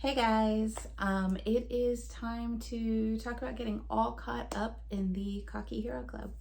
Hey guys, it is time to talk about getting all caught up in the Cocky Hero Club.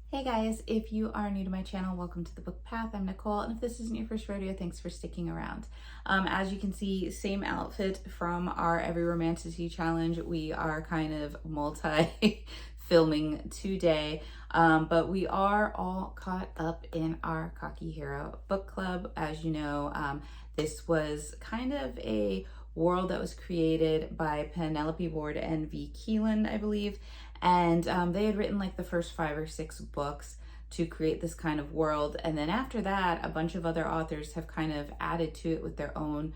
Hey guys, if you are new to my channel, welcome to The Book Path. I'm Nicole, and if this isn't your first rodeo, thanks for sticking around. As you can see, same outfit from our Every Romanticity Challenge. We are kind of multi-filming today, but we are all caught up in our Cocky Hero book club. As you know, this was kind of a world that was created by Penelope Ward and V. Keelan, I believe. And they had written like the first 5 or 6 books to create this kind of world. And then after that, a bunch of other authors have kind of added to it with their own,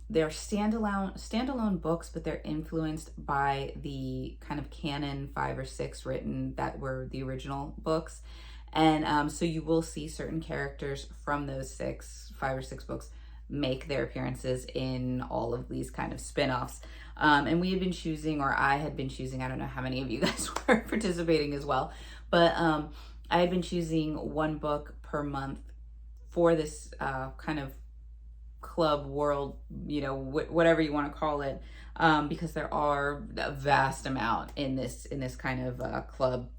they're standalone books, but they're influenced by the kind of canon 5 or 6 written that were the original books. And so you will see certain characters from those 5 or 6 books make their appearances in all of these kind of spin-offs. And we had been choosing, or I had been choosing, I don't know how many of you guys were participating as well, but I had been choosing 1 book per month for this kind of club world, you know, whatever you want to call it, because there are a vast amount in this kind of club.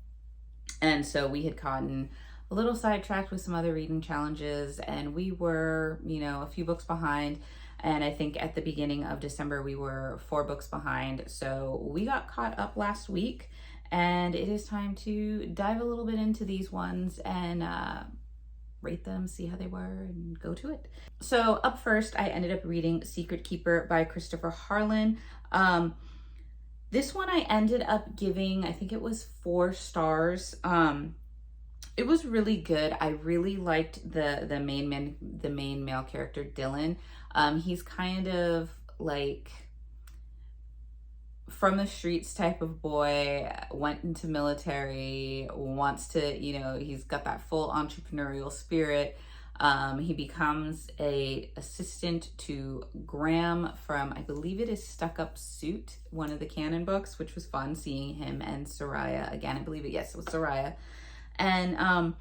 And so we had gotten a little sidetracked with some other reading challenges, and we were, you know, a few books behind. And I think at the beginning of December, we were 4 books behind. So we got caught up last week, and it is time to dive a little bit into these ones and rate them, see how they were, and go to it. So up first, I ended up reading Secret Keeper by Christopher Harlan. This one I ended up giving, I think it was 4 stars. It was really good. I really liked the main male character, Dylan. He's kind of like from the streets type of boy, went into military, wants to, you know, he's got that full entrepreneurial spirit. He becomes a assistant to Graham from, I believe it is Stuck Up Suit, one of the canon books, which was fun seeing him and Soraya again. I believe it, yes, it was Soraya. And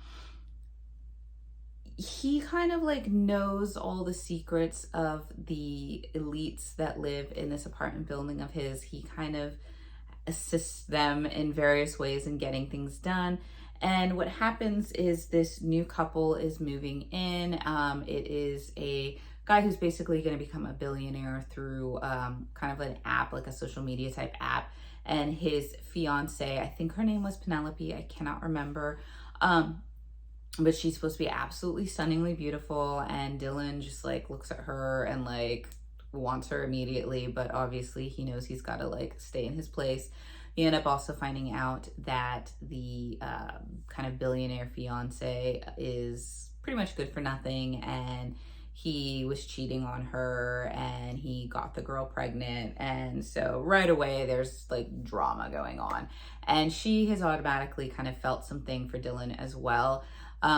he kind of like knows all the secrets of the elites that live in this apartment building of his. He kind of assists them in various ways in getting things done. And what happens is this new couple is moving in. It is a guy who's basically going to become a billionaire through kind of an app, like a social media type app. And his fiance, I think her name was Penelope, I cannot remember. But she's supposed to be absolutely stunningly beautiful. And Dylan just like looks at her and like wants her immediately. But obviously he knows he's got to like stay in his place. You end up also finding out that the kind of billionaire fiance is pretty much good for nothing, and he was cheating on her and he got the girl pregnant. And so right away there's like drama going on, and she has automatically kind of felt something for Dylan as well.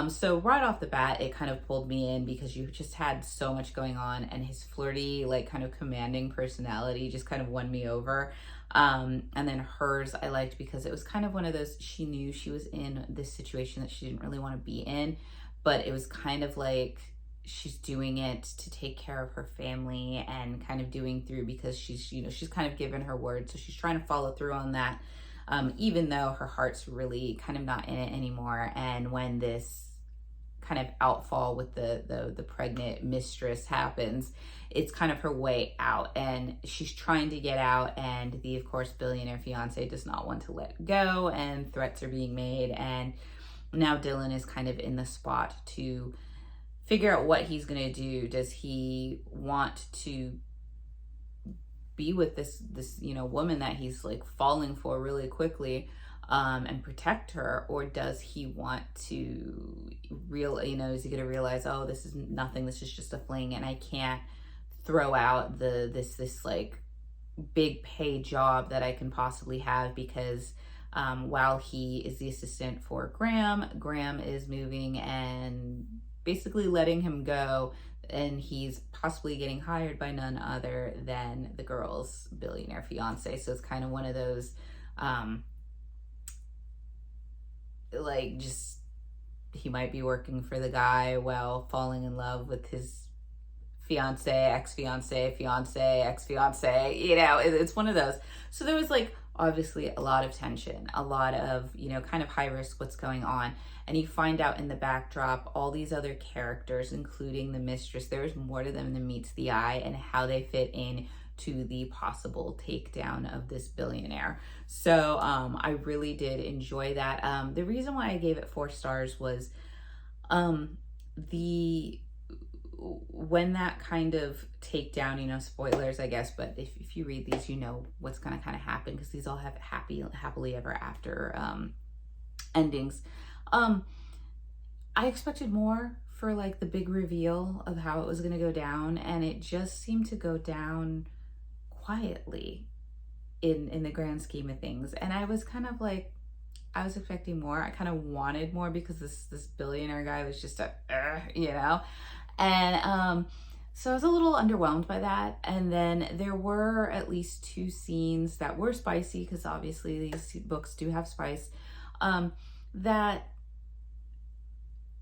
So right off the bat, it kind of pulled me in because you just had so much going on, and his flirty, like kind of commanding personality just kind of won me over. And then hers I liked because it was kind of one of those, she knew she was in this situation that she didn't really want to be in, but it was kind of like she's doing it to take care of her family and kind of doing through because she's, you know, she's kind of given her word. So she's trying to follow through on that. Even though her heart's really kind of not in it anymore. And when this kind of outfall with the pregnant mistress happens, it's kind of her way out, and she's trying to get out, and the, of course, billionaire fiance does not want to let go, and threats are being made. And now Dylan is kind of in the spot to figure out what he's gonna do. Does he want to be with this you know, woman that he's like falling for really quickly, and protect her, or does he want to you know, is he gonna realize, oh, this is nothing, this is just a fling, and I can't throw out this like big pay job that I can possibly have because while he is the assistant for Graham is moving and basically letting him go, and he's possibly getting hired by none other than the girl's billionaire fiance. So it's kind of one of those like just he might be working for the guy while falling in love with his fiance, ex-fiance, fiance, ex-fiance, it's one of those. So there was like obviously a lot of tension, a lot of, kind of high risk what's going on. And you find out in the backdrop all these other characters, including the mistress. There's more to them than meets the eye, and how they fit in to the possible takedown of this billionaire. So I really did enjoy that. The reason why I gave it 4 stars was the when that kind of takedown, spoilers, I guess, but if you read these, what's going to kind of happen, because these all have happily ever after endings. I expected more for like the big reveal of how it was going to go down, and it just seemed to go down quietly in the grand scheme of things. And I was kind of like, I was expecting more. I kind of wanted more, because this billionaire guy was just and so I was a little underwhelmed by that. And then there were at least 2 scenes that were spicy, because obviously these books do have spice, that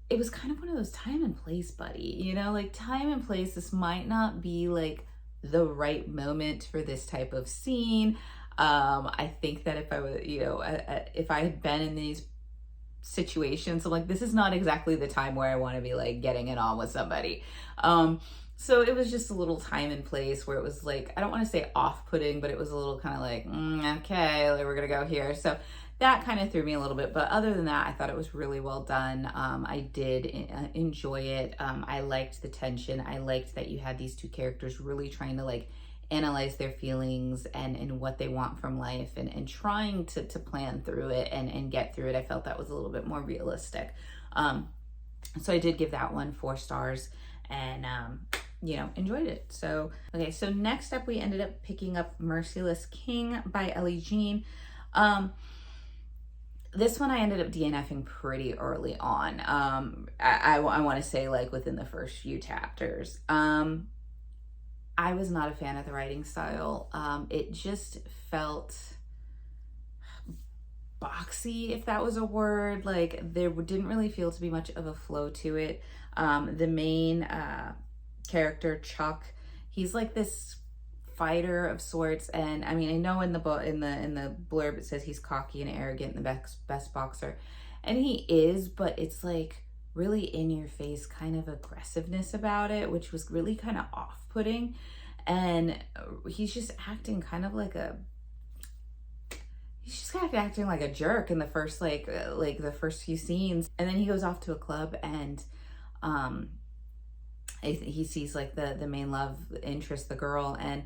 it was kind of one of those time and place, buddy, like time and place. This might not be like the right moment for this type of scene. I think that if I was, if I had been in these situations, I'm like, this is not exactly the time where I want to be like getting it on with somebody. So it was just a little time and place where it was like, I don't want to say off-putting, but it was a little kind of like, okay, we're gonna go here. So that kind of threw me a little bit. But other than that, I thought it was really well done. I did enjoy it. I liked the tension. I liked that you had these 2 characters really trying to like analyze their feelings and what they want from life, and trying to plan through it and get through it. I felt that was a little bit more realistic. So I did give that one 4 stars, and enjoyed it. So okay, so next up we ended up picking up Merciless King by Ellie Jean. This one I ended up DNFing pretty early on. I want to say like within the first few chapters. I was not a fan of the writing style. It just felt boxy, if that was a word. Like there didn't really feel to be much of a flow to it. The main character, Chuck, he's like this fighter of sorts, and I mean, I know in the book, in the blurb, it says he's cocky and arrogant and the best boxer, and he is, but it's like really in your face kind of aggressiveness about it, which was really kind of off-putting. And he's just acting kind of like he's just kind of acting like a jerk in the first like the first few scenes. And then he goes off to a club, and he sees like the main love interest, the girl, and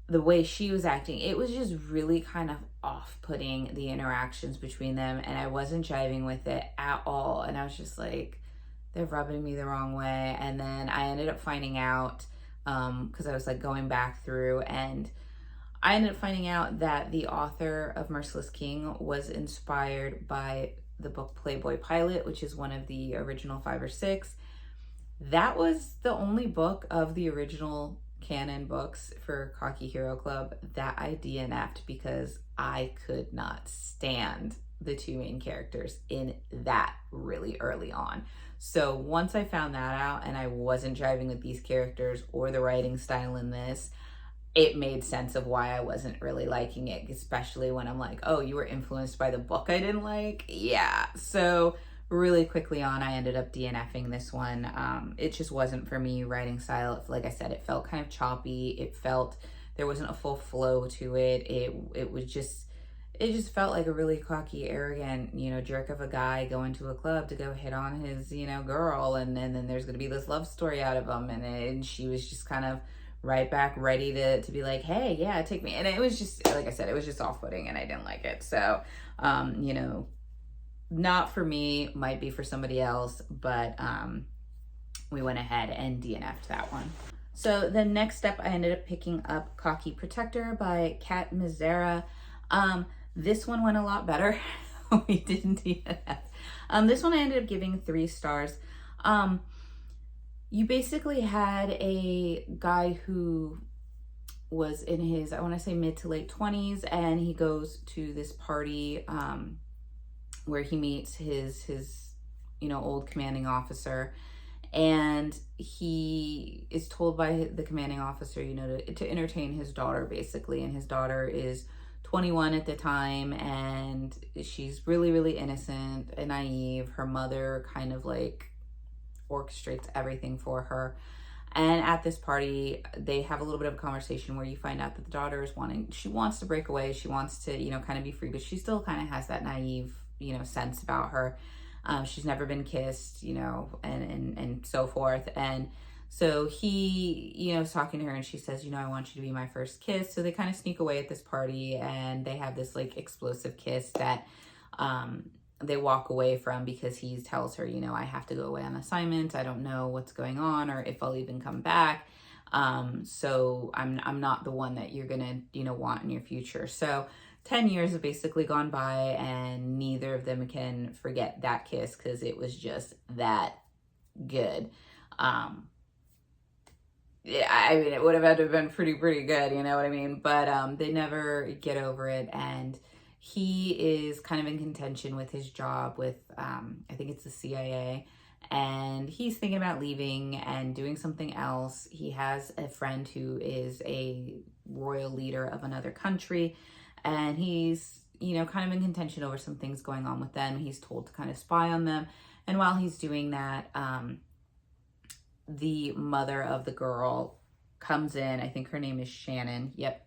the way she was acting, it was just really kind of off-putting, the interactions between them, and I wasn't jiving with it at all. And I was just like, they're rubbing me the wrong way. And then I ended up finding out, because I was like going back through, and I ended up finding out that the author of Merciless King was inspired by the book Playboy Pilot, which is one of the original 5 or 6. That was the only book of the original canon books for Cocky Hero Club that I DNF'd, because I could not stand the 2 main characters in that really early on. So once I found that out, and I wasn't driving with these characters or the writing style in this, it made sense of why I wasn't really liking it, especially when I'm like, oh, you were influenced by the book I didn't like? Yeah. So really quickly on, I ended up DNFing this one. It just wasn't for me, writing style. Like I said, it felt kind of choppy. It felt, there wasn't a full flow to it. It just felt like a really cocky, arrogant, jerk of a guy going to a club to go hit on his, girl. And then there's going to be this love story out of him. And she was just kind of right back ready to be like, hey, yeah, take me. And it was just, like I said, it was just off-putting, and I didn't like it. So, not for me, might be for somebody else, but we went ahead and DNF'd that one. So the next step, I ended up picking up Cocky Protector by Kat Mizera. This one went a lot better. We didn't DNF. This one I ended up giving 3 stars. You basically had a guy who was in his, I want to say mid to late 20s, and he goes to this party where he meets his old commanding officer. And he is told by the commanding officer, to entertain his daughter, basically. And his daughter is 21 at the time, and she's really, really innocent and naive. Her mother kind of like orchestrates everything for her. And at this party, they have a little bit of a conversation where you find out that the daughter she wants to break away. She wants to, kind of be free, but she still kind of has that naive, sense about her. She's never been kissed, and so forth. And so he, is talking to her, and she says, I want you to be my first kiss. So they kind of sneak away at this party, and they have this like explosive kiss that, they walk away from, because he tells her, I have to go away on assignment. I don't know what's going on or if I'll even come back. So I'm not the one that you're gonna, want in your future. So 10 years have basically gone by, and neither of them can forget that kiss, because it was just that good. Yeah, I mean, it would have had to have been pretty good, you know what I mean? But they never get over it, and he is kind of in contention with his job with, I think it's the CIA, and he's thinking about leaving and doing something else. He has a friend who is a royal leader of another country, and he's, kind of in contention over some things going on with them. He's told to kind of spy on them, and while he's doing that, the mother of the girl comes in. I think her name is Shannon. Yep.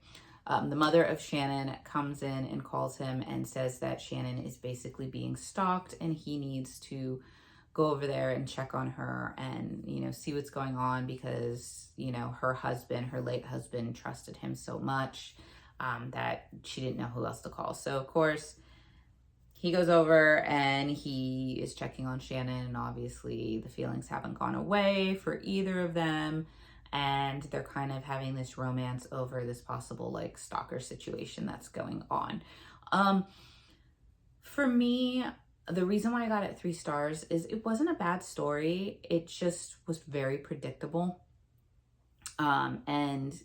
The mother of Shannon comes in and calls him and says that Shannon is basically being stalked, and he needs to go over there and check on her and, see what's going on, because, her late husband trusted him so much that she didn't know who else to call. So, of course, he goes over and he is checking on Shannon, and obviously the feelings haven't gone away for either of them. And they're kind of having this romance over this possible like stalker situation that's going on. For me, the reason why I got it 3 stars is it wasn't a bad story. It just was very predictable. And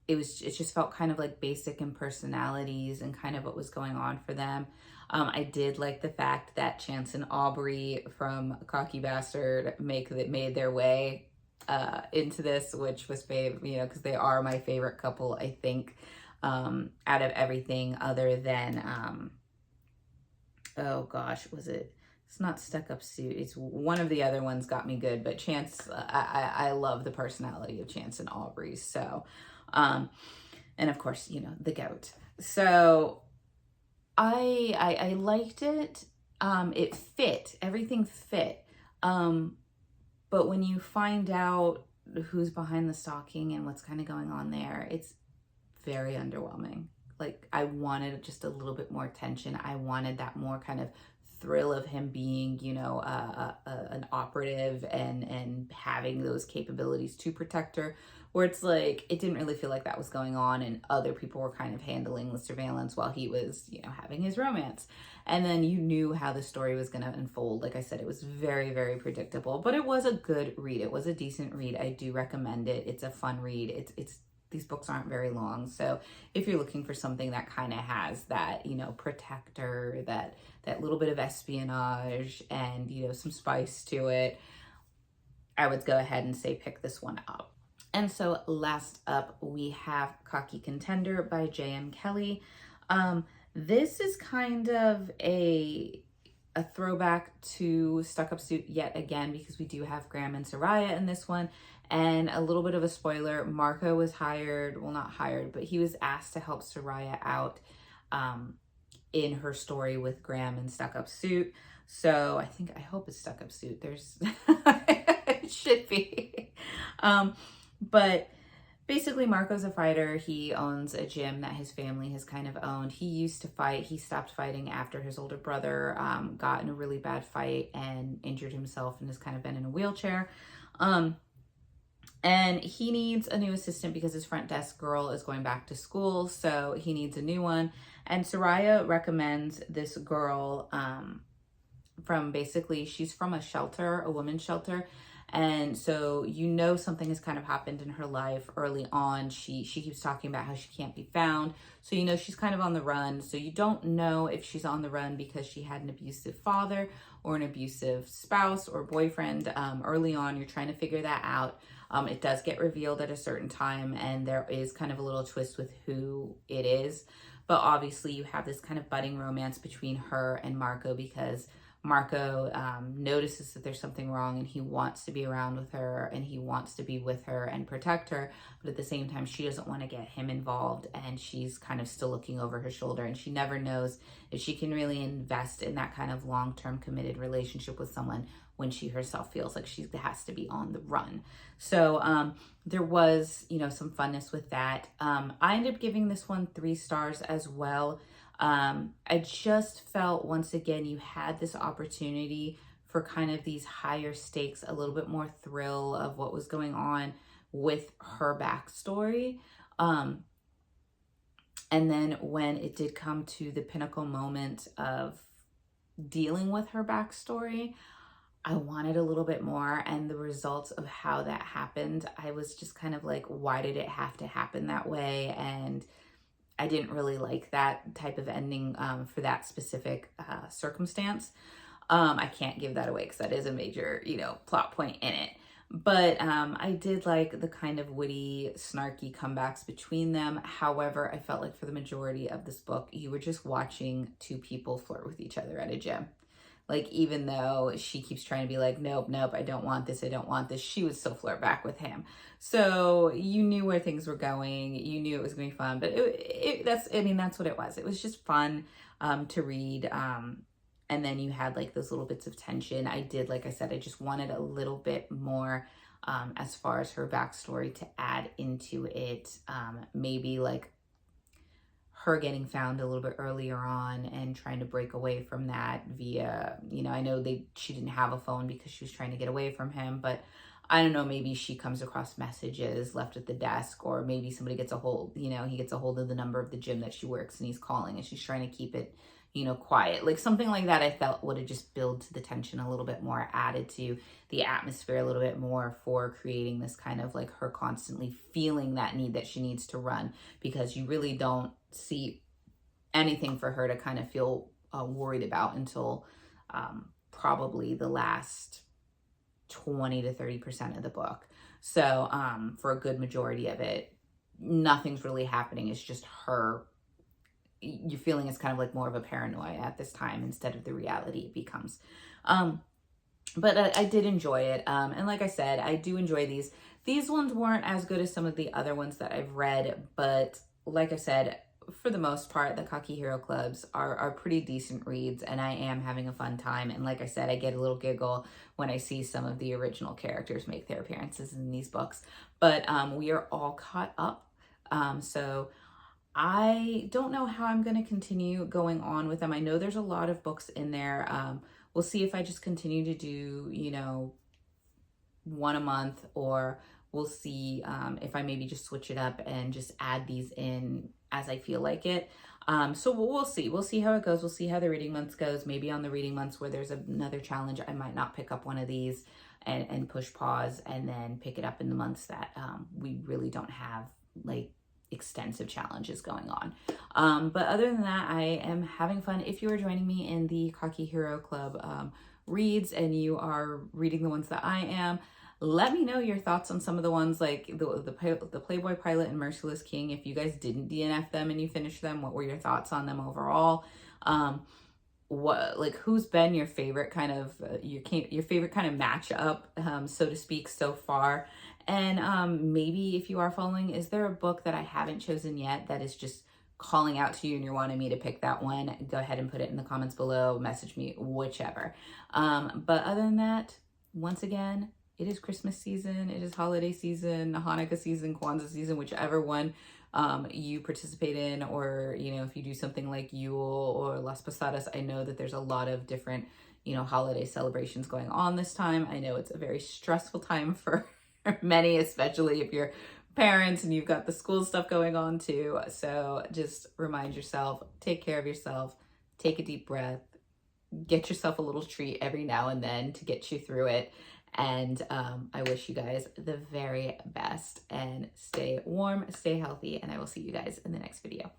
it just felt kind of like basic in personalities and kind of what was going on for them. I did like the fact that Chance and Aubrey from Cocky Bastard made their way into this, which was because they are my favorite couple, I think, out of everything other than oh gosh, it's not Stuck Up Suit, it's one of the other ones got me good, but Chance, I love the personality of Chance and Aubrey. So and of course, the goat. So I liked it. It fit, everything fit. But when you find out who's behind the stalking and what's kind of going on there, it's very underwhelming. Like, I wanted just a little bit more tension. I wanted that more kind of thrill of him being, an operative and having those capabilities to protect her, where it's like, it didn't really feel like that was going on, and other people were kind of handling the surveillance while he was, having his romance. And then you knew how the story was going to unfold. Like I said, it was very, very predictable, but it was a good read. It was a decent read. I do recommend it. It's a fun read. It's these books aren't very long. So if you're looking for something that kind of has that, protector, that little bit of espionage and, some spice to it, I would go ahead and say pick this one up. And so last up, we have Cocky Contender by J.M. Kelly. This is kind of a throwback to Stuck Up Suit yet again, because we do have Graham and Soraya in this one. And a little bit of a spoiler, Marco was hired, well, not hired, but he was asked to help Soraya out in her story with Graham and Stuck Up Suit. So I hope it's Stuck Up Suit. It should be. But basically, Marco's a fighter. He owns a gym that his family has kind of owned. He used to fight. He stopped fighting after his older brother got in a really bad fight and injured himself and has kind of been in a wheelchair. And he needs a new assistant because his front desk girl is going back to school, so he needs a new one. And Soraya recommends this girl she's from a shelter, a women's shelter, And so something has kind of happened in her life early on. She keeps talking about how she can't be found. So she's kind of on the run. So you don't know if she's on the run because she had an abusive father or an abusive spouse or boyfriend. Early on, you're trying to figure that out. It does get revealed at a certain time, and there is kind of a little twist with who it is. But obviously, you have this kind of budding romance between her and Marco, because Marco notices that there's something wrong, and he wants to be around with her, and he wants to be with her and protect her. But at the same time, she doesn't want to get him involved, and she's kind of still looking over her shoulder, and she never knows if she can really invest in that kind of long-term committed relationship with someone when she herself feels like she has to be on the run. So there was, some funness with that. I ended up giving this one 3 stars as well. I just felt, once again, you had this opportunity for kind of these higher stakes, a little bit more thrill of what was going on with her backstory. And then when it did come to the pinnacle moment of dealing with her backstory, I wanted a little bit more. And the results of how that happened, I was just kind of like, why did it have to happen that way? And I didn't really like that type of ending for that specific circumstance. I can't give that away because that is a major, plot point in it. But I did like the kind of witty, snarky comebacks between them. However, I felt like for the majority of this book, you were just watching 2 people flirt with each other at a gym. Like, even though she keeps trying to be like, nope, I don't want this, she would still flirt back with him. So you knew where things were going. You knew it was going to be fun. But that's what it was. It was just fun to read. And then you had like those little bits of tension. Like I said, I just wanted a little bit more as far as her backstory to add into it. Maybe like her getting found a little bit earlier on and trying to break away from that via, I know she didn't have a phone because she was trying to get away from him, but I don't know, maybe she comes across messages left at the desk, or maybe somebody gets a hold, he gets a hold of the number of the gym that she works and he's calling and she's trying to keep it, quiet. Like something like that I felt would have just built to the tension a little bit more, added to the atmosphere a little bit more for creating this kind of like her constantly feeling that need that she needs to run, because you really don't see anything for her to kind of feel worried about until probably the last 20 to 30% of the book. So for a good majority of it, nothing's really happening. It's just her. You're feeling it's kind of like more of a paranoia at this time instead of the reality it becomes. But I did enjoy it. And like I said, I do enjoy these. These ones weren't as good as some of the other ones that I've read, but like I said, for the most part, the Cocky Hero Clubs are pretty decent reads, and I am having a fun time. And like I said, I get a little giggle when I see some of the original characters make their appearances in these books. But we are all caught up. So I don't know how I'm going to continue going on with them. I know there's a lot of books in there. We'll see if I just continue to do, one a month, or we'll see if I maybe just switch it up and just add these in as I feel like it. So we'll see. We'll see how it goes. We'll see how the reading months goes. Maybe on the reading months where there's another challenge, I might not pick up one of these and push pause and then pick it up in the months that we really don't have like extensive challenges going on. But other than that, I am having fun. If you are joining me in the Cocky Hero Club reads and you are reading the ones that I am, let me know your thoughts on some of the ones like the Playboy Pilot and Merciless King. If you guys didn't DNF them and you finished them, what were your thoughts on them overall? Who's been your favorite kind of your favorite kind of matchup, so to speak, so far? And maybe if you are following, is there a book that I haven't chosen yet that is just calling out to you and you're wanting me to pick that one? Go ahead and put it in the comments below, message me, whichever. But other than that, once again, it is Christmas season, it is holiday season, Hanukkah season, Kwanzaa season, whichever one you participate in, or, if you do something like Yule or Las Posadas. I know that there's a lot of different, holiday celebrations going on this time. I know it's a very stressful time for many, especially if you're parents and you've got the school stuff going on too. So just remind yourself, take care of yourself, take a deep breath, get yourself a little treat every now and then to get you through it. And I wish you guys the very best, and stay warm, stay healthy, and I will see you guys in the next video.